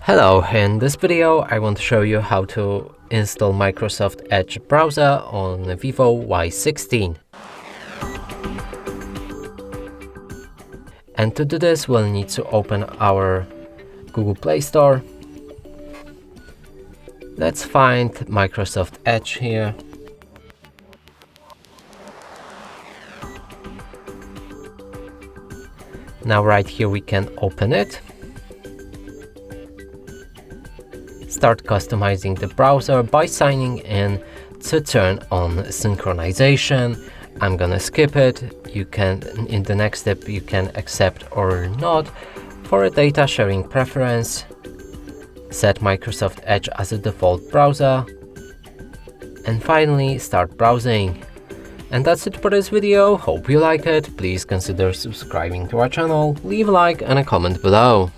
Hello, in this video I want to show you how to install Microsoft Edge browser on Vivo Y16. And to do this we'll need to open our Google Play Store. Let's find Microsoft Edge here. Now right here we can open it. Start customizing the browser by signing in to turn on synchronization. I'm gonna skip it. You can, in the next step, you can accept or not. For a data sharing preference, set Microsoft Edge as a default browser. And finally, start browsing. And that's it for this video. Hope you like it. Please consider subscribing to our channel, leave a like and a comment below.